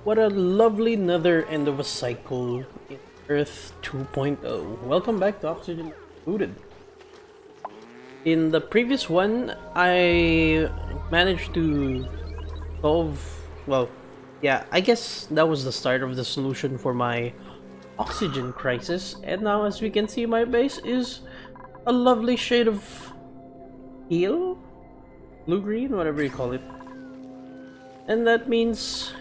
What a lovely nether end of a cycle in Earth 2.0. Welcome back to Oxygen Included. In the previous one, I managed to solve, well, yeah, I guess that was the start of the solution for my oxygen crisis. And now, as we can see, my base is a lovely shade of teal? Blue-green, whatever you call it. And that means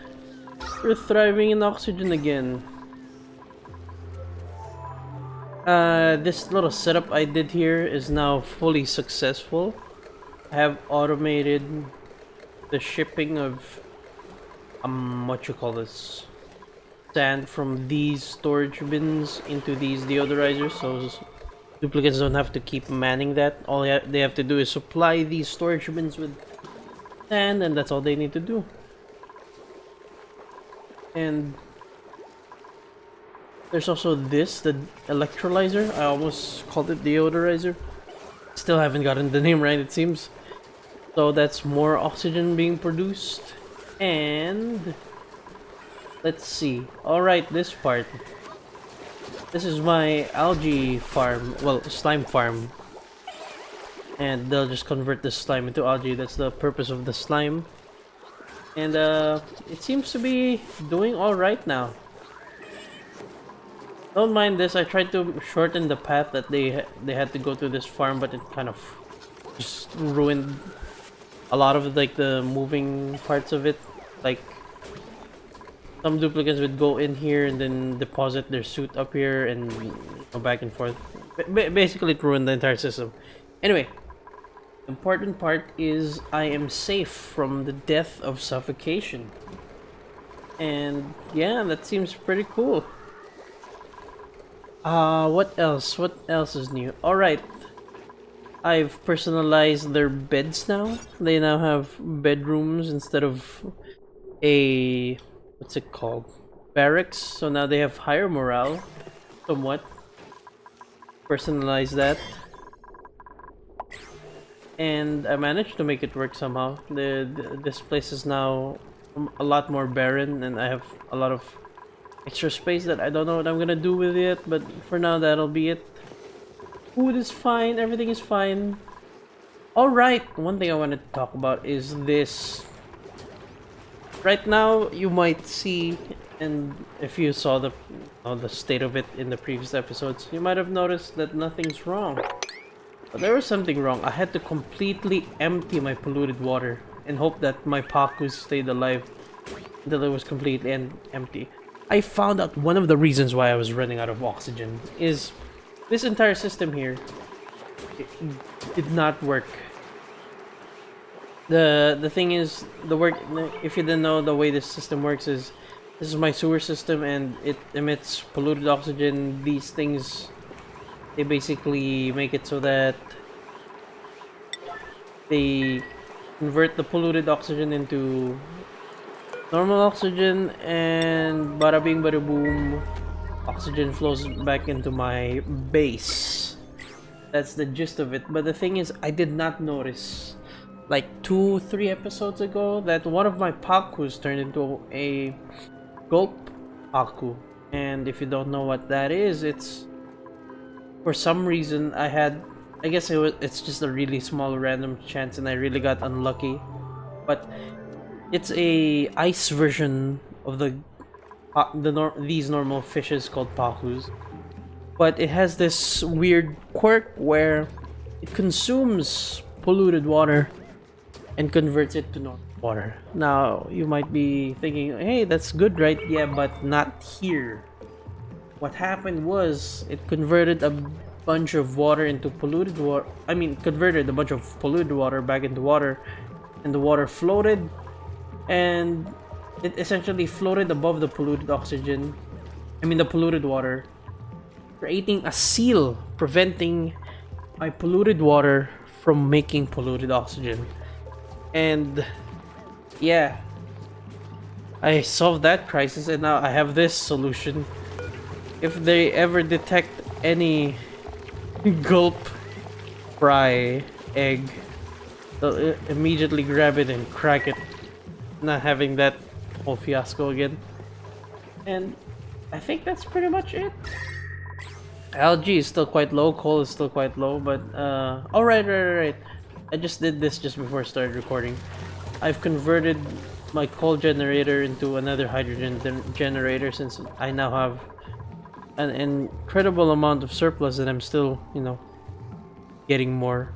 we're thriving in oxygen again. This little setup I did here is now fully successful. I have automated the shipping of what you call this, sand from these storage bins into these deodorizers, so duplicants don't have to keep manning that. All they have to do is supply these storage bins with sand, and that's all they need to do. And there's also this, the electrolyzer. I almost called it deodorizer. Still haven't gotten the name right, it seems. So that's more oxygen being produced. And let's see. Alright, this part. This is my algae farm. Well, slime farm. And they'll just convert the slime into algae. That's the purpose of the slime. And it seems to be doing alright now. Don't mind this, I tried to shorten the path that they had to go to this farm, but it kind of just ruined a lot of like the moving parts of it. Like some duplicants would go in here and then deposit their suit up here and go back and forth. Basically it ruined the entire system. Anyway, the important part is I am safe from the death of suffocation. And yeah, that seems pretty cool. What else? What else is new? Alright. I've personalized their beds now. They now have bedrooms instead of a... what's it called? Barracks. So now they have higher morale. Somewhat. Personalize that. And I managed to make it work somehow. This place is now a lot more barren, and I have a lot of extra space that I don't know what I'm gonna do with it, but for now that'll be it. Food is fine, everything is fine. Alright, one thing I wanted to talk about is this. Right now, you might see, and if you saw the state of it in the previous episodes, you might have noticed that nothing's wrong. But there was something wrong. I had to completely empty my polluted water and hope that my Pakus stayed alive until it was completely empty. I found out one of the reasons why I was running out of oxygen is this entire system here. It did not work. The thing is, if you didn't know, the way this system works is this is my sewer system and it emits polluted oxygen. These things, they basically make it so that they convert the polluted oxygen into normal oxygen, and bada bing bada boom, oxygen flows back into my base. That's the gist of it. But the thing is, I did not notice like 2-3 episodes ago that one of my Pakus turned into a gulp Paku. And if you don't know what that is, it's for some reason I guess it's just a really small random chance and I really got unlucky. But it's a ice version of these normal fishes called Pakus. But it has this weird quirk where it consumes polluted water and converts it to normal water. Now, you might be thinking, hey, that's good, right? Yeah, but not here. What happened was it converted a bunch of water into polluted water. I mean, converted a bunch of polluted water back into water, and the water floated, and it essentially floated above the polluted oxygen. I mean, the polluted water, creating a seal preventing my polluted water from making polluted oxygen. And yeah, I solved that crisis, and now I have this solution. If they ever detect any gulp fry egg, they'll immediately grab it and crack it, not having that whole fiasco again. And I think that's pretty much it. Algae is still quite low, coal is still quite low, but oh right. I just did this just before I started recording. I've converted my coal generator into another hydrogen generator since I now have an incredible amount of surplus and I'm still, you know, getting more.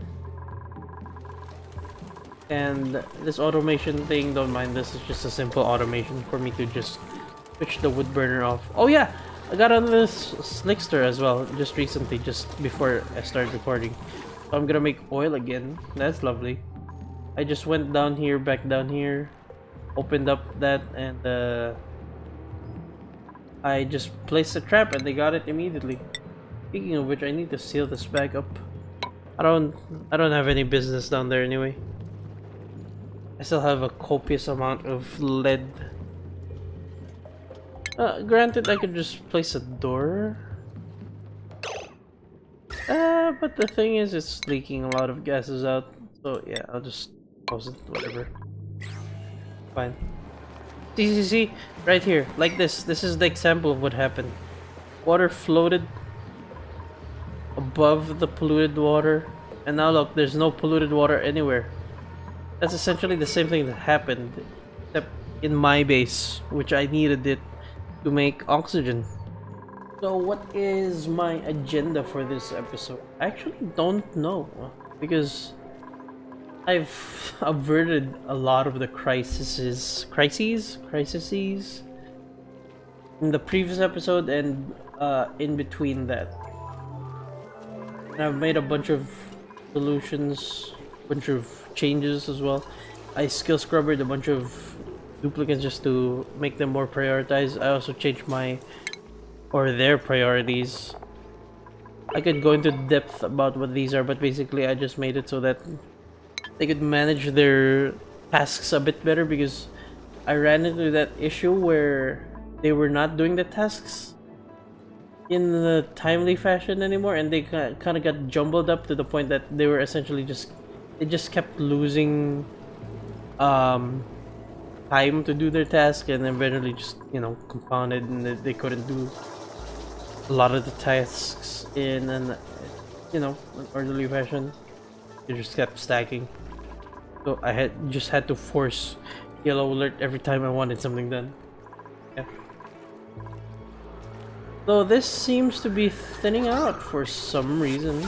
And this automation thing, don't mind this, is just a simple automation for me to just switch the wood burner off. Oh yeah, I got on this slickster as well just recently, just before I started recording. So I'm gonna make oil again. That's lovely. I just went down here, back down here, opened up that, and I just placed a trap and they got it immediately. Speaking of which, I need to seal this back up. I don't have any business down there anyway. I still have a copious amount of lead. Granted, I could just place a door. But the thing is, it's leaking a lot of gases out. So yeah, I'll just close it, whatever. Fine. See, right here, like this. This is the example of what happened. Water floated above the polluted water, and now look, there's no polluted water anywhere. That's essentially the same thing that happened, except in my base, which I needed it to make oxygen. So what is my agenda for this episode? I actually don't know, because I've averted a lot of the crises in the previous episode and in between that. And I've made a bunch of solutions, bunch of changes as well. I skill scrubbered a bunch of duplicants just to make them more prioritized. I also changed their priorities. I could go into depth about what these are, but basically I just made it so that they could manage their tasks a bit better, because I ran into that issue where they were not doing the tasks in the timely fashion anymore, and they kind of got jumbled up to the point that they were essentially they just kept losing time to do their task, and eventually just, you know, compounded, and they couldn't do a lot of the tasks in an, you know, an orderly fashion. They just kept stacking. So I just had to force yellow alert every time I wanted something done. Yeah. So this seems to be thinning out for some reason.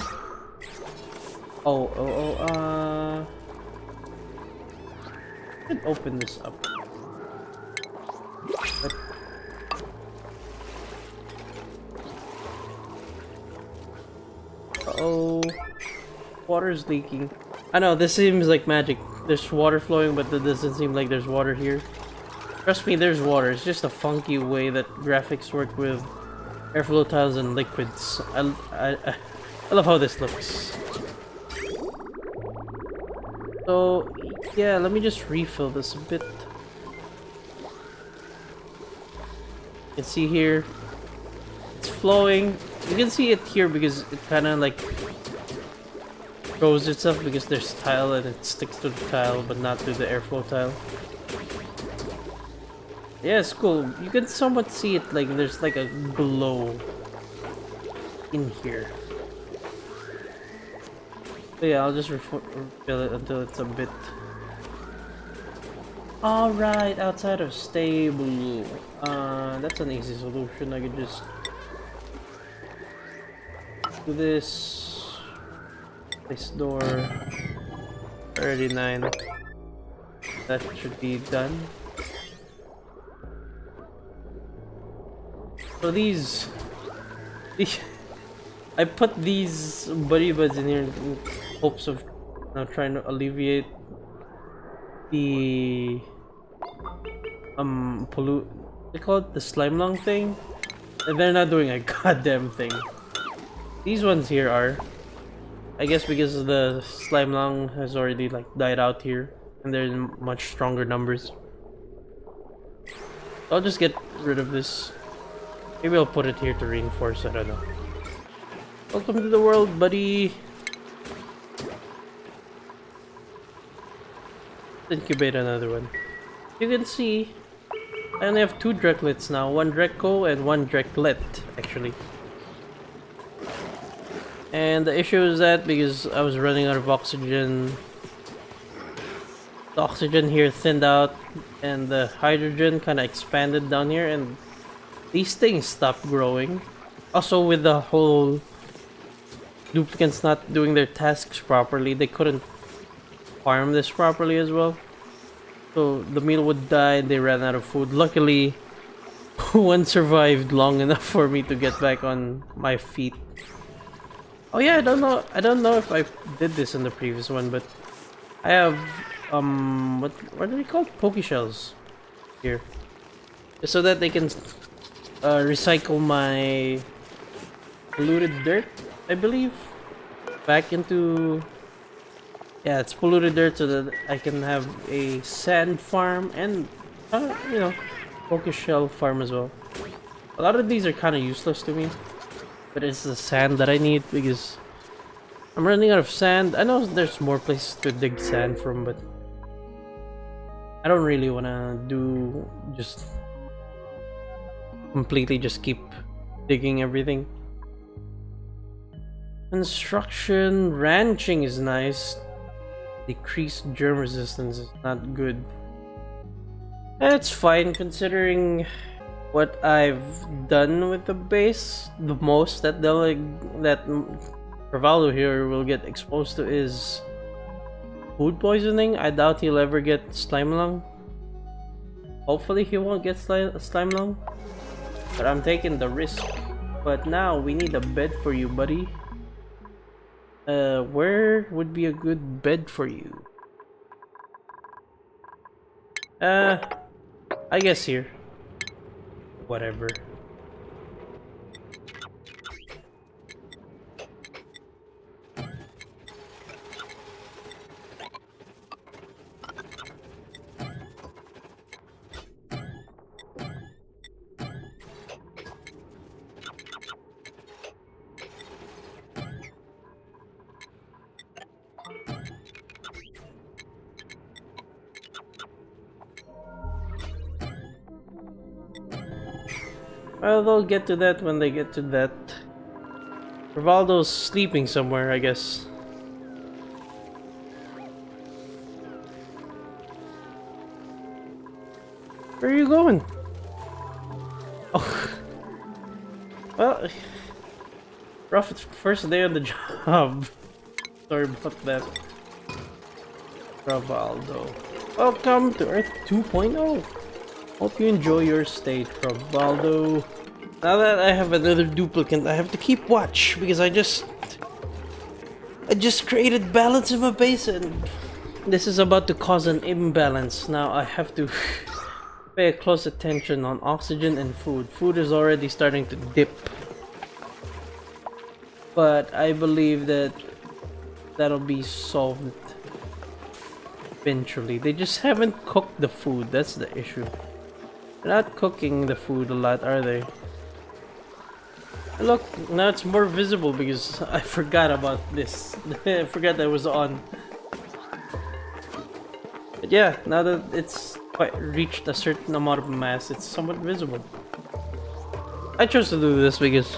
I can open this up. But water's leaking. I know, this seems like magic. There's water flowing, but it doesn't seem like there's water here. Trust me, there's water. It's just a funky way that graphics work with airflow tiles and liquids. I love how this looks. So yeah, let me just refill this a bit. You can see here, it's flowing. You can see it here because it kind of like throws itself because there's tile and it sticks to the tile but not to the airflow tile. Yeah, it's cool. You can somewhat see it, like there's like a glow in here. So yeah, I'll just refill it until it's a bit... Alright, outside of stable. That's an easy solution. I could just do this. This door 39. That should be done. So these I put these buddy buds in here in hopes of trying to alleviate the they call it the slime lung thing, and they're not doing a goddamn thing. These ones here are, I guess, because the slime lung has already like died out here and they're in much stronger numbers. I'll just get rid of this. Maybe I'll put it here to reinforce, I don't know. Welcome to the world, buddy! Incubate another one. You can see I only have two Dreklets now, one Drekko and one Dreklet, actually. And the issue is that because I was running out of oxygen, the oxygen here thinned out and the hydrogen kind of expanded down here, and these things stopped growing. Also, with the whole duplicants not doing their tasks properly, they couldn't farm this properly as well. So the meal would die and they ran out of food. Luckily, one survived long enough for me to get back on my feet. Oh yeah, I don't know if I did this in the previous one, but I have what are they called? Poke shells here, so that they can recycle my polluted dirt, I believe, back into, yeah, it's polluted dirt, so that I can have a sand farm and you know, poke shell farm as well. A lot of these are kind of useless to me, but it's the sand that I need because I'm running out of sand. I know there's more places to dig sand from, but I don't really want to do just completely just keep digging everything. Construction, ranching is nice. Decreased germ resistance is not good. It's fine considering what I've done with the base. The most that that Rivaldo here will get exposed to is food poisoning. I doubt he'll ever get slime lung. Hopefully he won't get slime lung, but I'm taking the risk. But now we need a bed for you, buddy. Where would be a good bed for you? I guess here. Whatever. Well, they'll get to that when they get to that. Rivaldo's sleeping somewhere, I guess. Where are you going? Oh. Well, rough first day on the job. Sorry about that. Rivaldo. Welcome to Earth 2.0. Hope you enjoy your stay, Rivaldo. Now that I have another duplicant, I have to keep watch because I just created balance in my base, and this is about to cause an imbalance. Now I have to pay close attention on oxygen and food. Food is already starting to dip, but I believe that that'll be solved eventually. They just haven't cooked the food. That's the issue. They're not cooking the food a lot, are they? Look, now it's more visible because I forgot about this. I forgot that it was on. But yeah, now that it's quite reached a certain amount of mass, it's somewhat visible. I chose to do this because,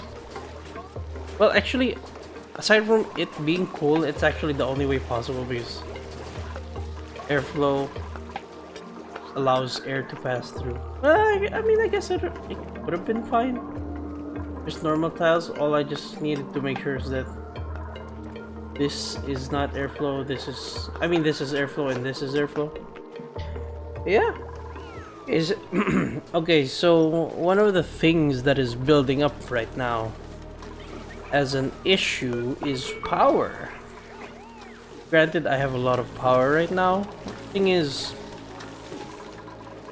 well, actually, aside from it being cool, it's actually the only way possible because airflow allows air to pass through. I mean, I guess it would have been fine. Just normal tiles. All I just needed to make sure is that this is not airflow. This is airflow and this is airflow. Yeah. Is okay. So one of the things that is building up right now as an issue is power. Granted, I have a lot of power right now. Thing is,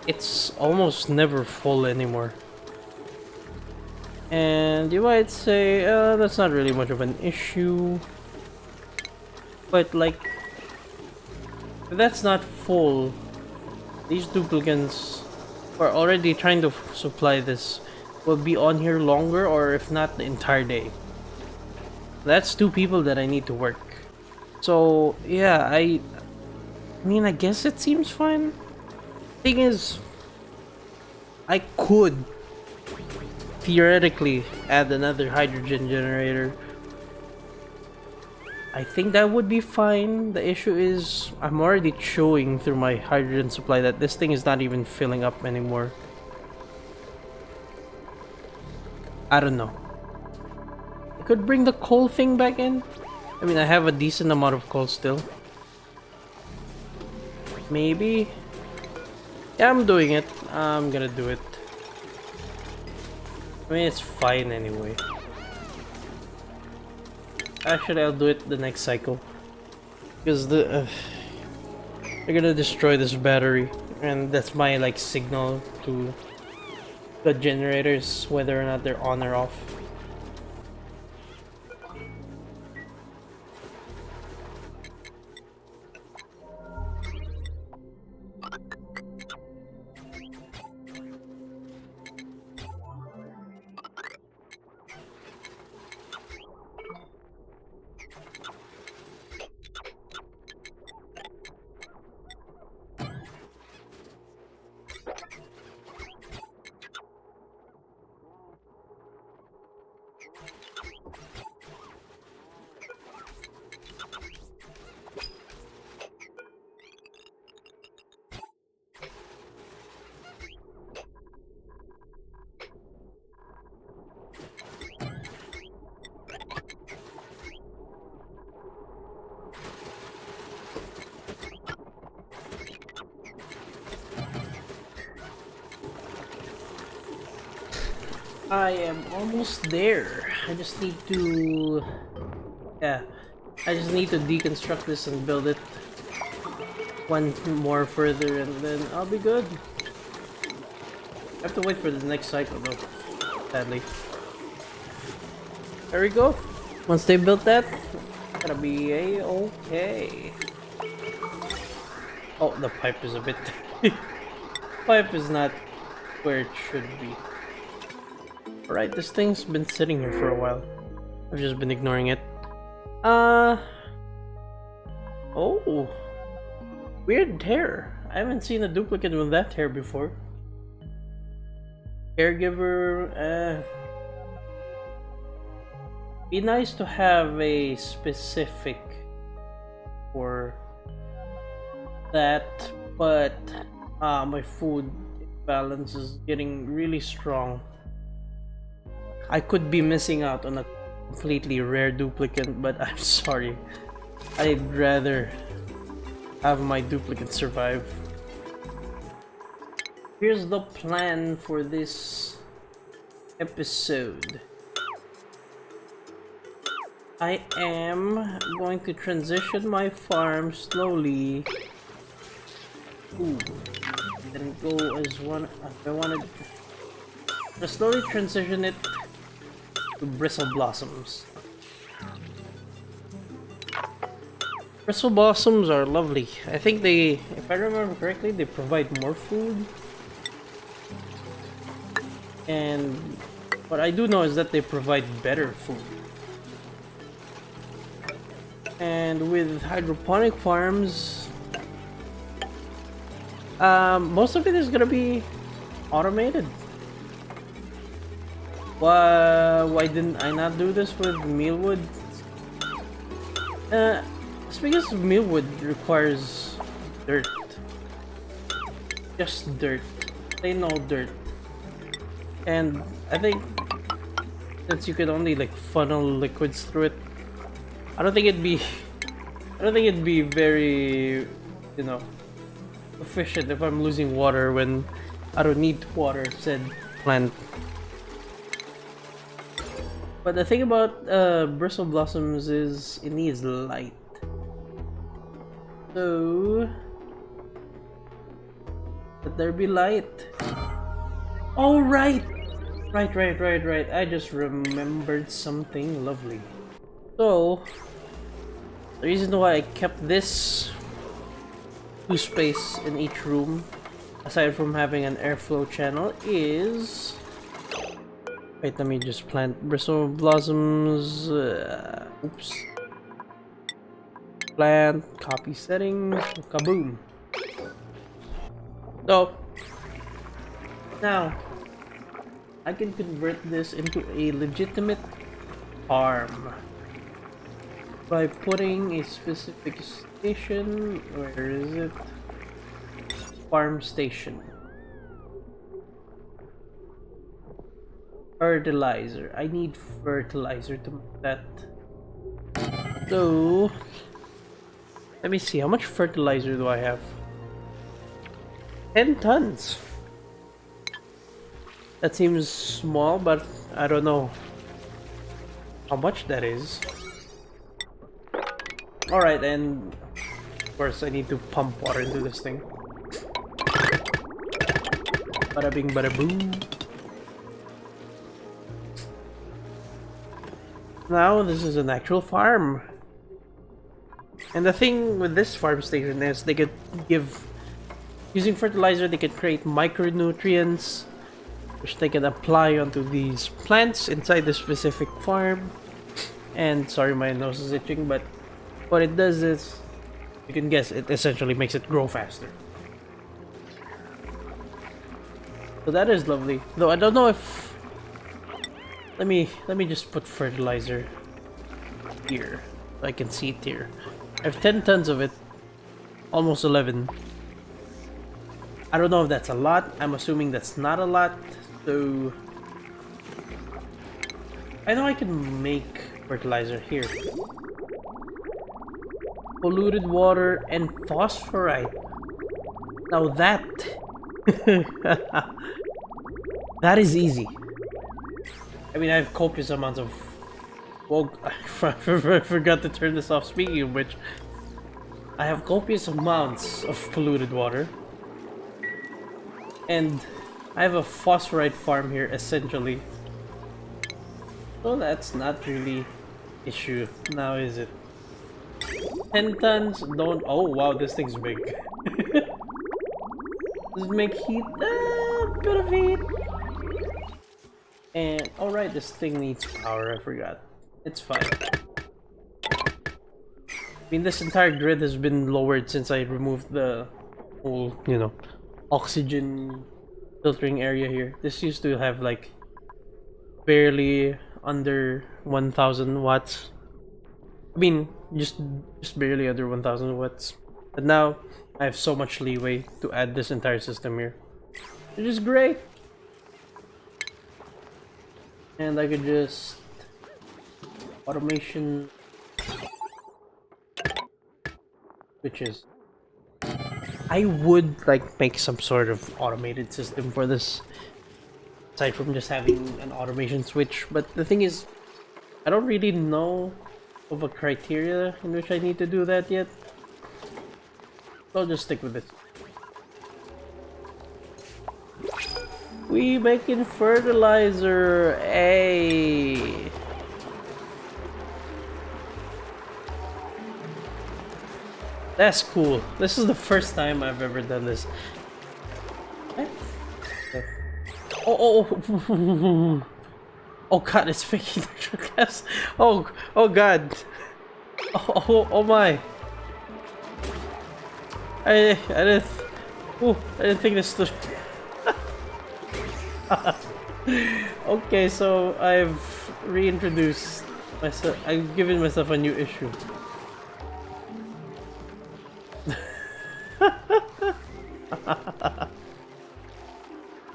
it's almost never full anymore. And you might say, that's not really much of an issue. But like, if that's not full, these duplicants who are already trying to supply this will be on here longer, or if not the entire day. That's two people that I need to work. So yeah, I mean, I guess it seems fine. Thing is, I could theoretically add another hydrogen generator. I think that would be fine. The issue is I'm already showing through my hydrogen supply that this thing is not even filling up anymore. I don't know. I could bring the coal thing back in. I mean, I have a decent amount of coal still. Maybe. Yeah, I'm doing it. I'm gonna do it. I mean, it's fine anyway. Actually, I'll do it the next cycle. Because they're gonna destroy this battery. And that's my, like, signal to the generators, whether or not they're on or off. I am almost there. I just need to... Yeah. I just need to deconstruct this and build it one more further and then I'll be good. I have to wait for the next cycle though, sadly. There we go. Once they built that, it's gonna be a-okay. Oh, the pipe is a bit... pipe is not where it should be. Alright, this thing's been sitting here for a while. I've just been ignoring it. Oh. Weird hair. I haven't seen a duplicate with that hair before. Caregiver, be nice to have a specific for that, but my food balance is getting really strong. I could be missing out on a completely rare duplicate, but I'm sorry. I'd rather have my duplicate survive. Here's the plan for this episode. I am going to transition my farm slowly. Ooh, didn't go as one. I wanted to slowly transition it to bristle blossoms. Bristle blossoms are lovely. I think they, if I remember correctly, they provide more food. And what I do know is that they provide better food. And with hydroponic farms, most of it is gonna be automated. Why didn't I not do this with mealwood? It's because mealwood requires dirt. Just dirt. They know dirt. And I think since you could only like funnel liquids through it, I don't think it'd be very, you know, efficient if I'm losing water when I don't need to water said plant. But the thing about bristle blossoms is it needs light. So let there be light. Oh right! Right. I just remembered something lovely. So the reason why I kept this 2 space in each room, aside from having an airflow channel, is... Wait, let me just plant bristle blossoms. Oops. Plant, copy settings, kaboom. So, Now, I can convert this into a legitimate farm by putting a specific station. Where is it? Farm station. Fertilizer. I need fertilizer to make that. So, let me see. How much fertilizer do I have? 10 tons. That seems small, but I don't know how much that is. Alright, and of course I need to pump water into this thing. Bada bing, bada boom. Now this is an actual farm. And the thing with this farm station is they could give, using fertilizer, they could create micronutrients which they can apply onto these plants inside the specific farm. And sorry, my nose is itching, but what it does is, you can guess, it essentially makes it grow faster. So that is lovely. Though I don't know if, let me just put fertilizer here so I can see it here. I have 10 tons of it, almost 11. I don't know if that's a lot. I'm assuming that's not a lot. So I know I can make fertilizer here. Polluted water and phosphorite. Now that that is easy. I mean, I have copious amounts of. Well, I forgot to turn this off. Speaking of which, I have copious amounts of polluted water. And I have a phosphorite farm here, essentially. So that's not really issue now, is it? 10 tons, don't... Oh wow, this thing's big. Does it make heat? Bit of heat. And, alright, this thing needs power, I forgot. It's fine. I mean, this entire grid has been lowered since I removed the whole, you know, oxygen filtering area here. This used to have like barely under 1000 watts. I mean, just barely under 1000 watts. But now I have so much leeway to add this entire system here, which is great. And I could just automation switches. I would like make some sort of automated system for this, aside from just having an automation switch. But the thing is, I don't really know of a criteria in which I need to do that yet. So I'll just stick with it. We making fertilizer, hey. That's cool. This is the first time I've ever done this. Oh, oh god, it's making natural gas. Oh god. Oh my. I didn't think this stood. Okay, so I've reintroduced myself. I've given myself a new issue.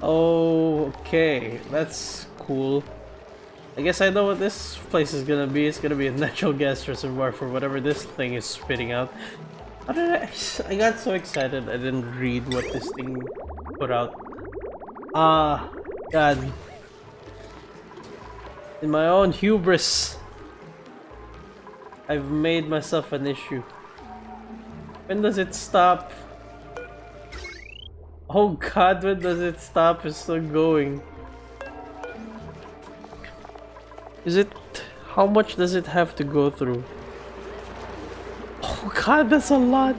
Okay, that's cool. I guess I know what this place is gonna be. It's gonna be a natural gas reservoir for whatever this thing is spitting out. How did I got so excited I didn't read what this thing put out. Ah, god. In my own hubris, I've made myself an issue. When does it stop? Oh god, when does it stop? It's still going. Is it... How much does it have to go through? Oh god, that's a lot.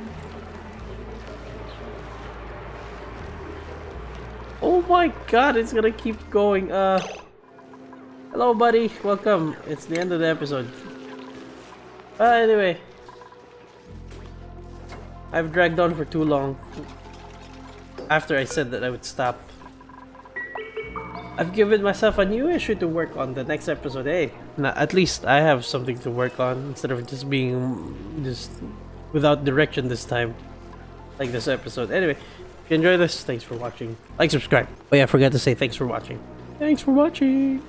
Oh my god, it's gonna keep going. Hello buddy, welcome. It's the end of the episode. Anyway. I've dragged on for too long. After I said that I would stop. I've given myself a new issue to work on the next episode. Hey, at least I have something to work on instead of just being just without direction this time, like this episode. Anyway, if you enjoy this, thanks for watching. Like, subscribe. Oh yeah, I forgot to say thanks for watching. Thanks for watching.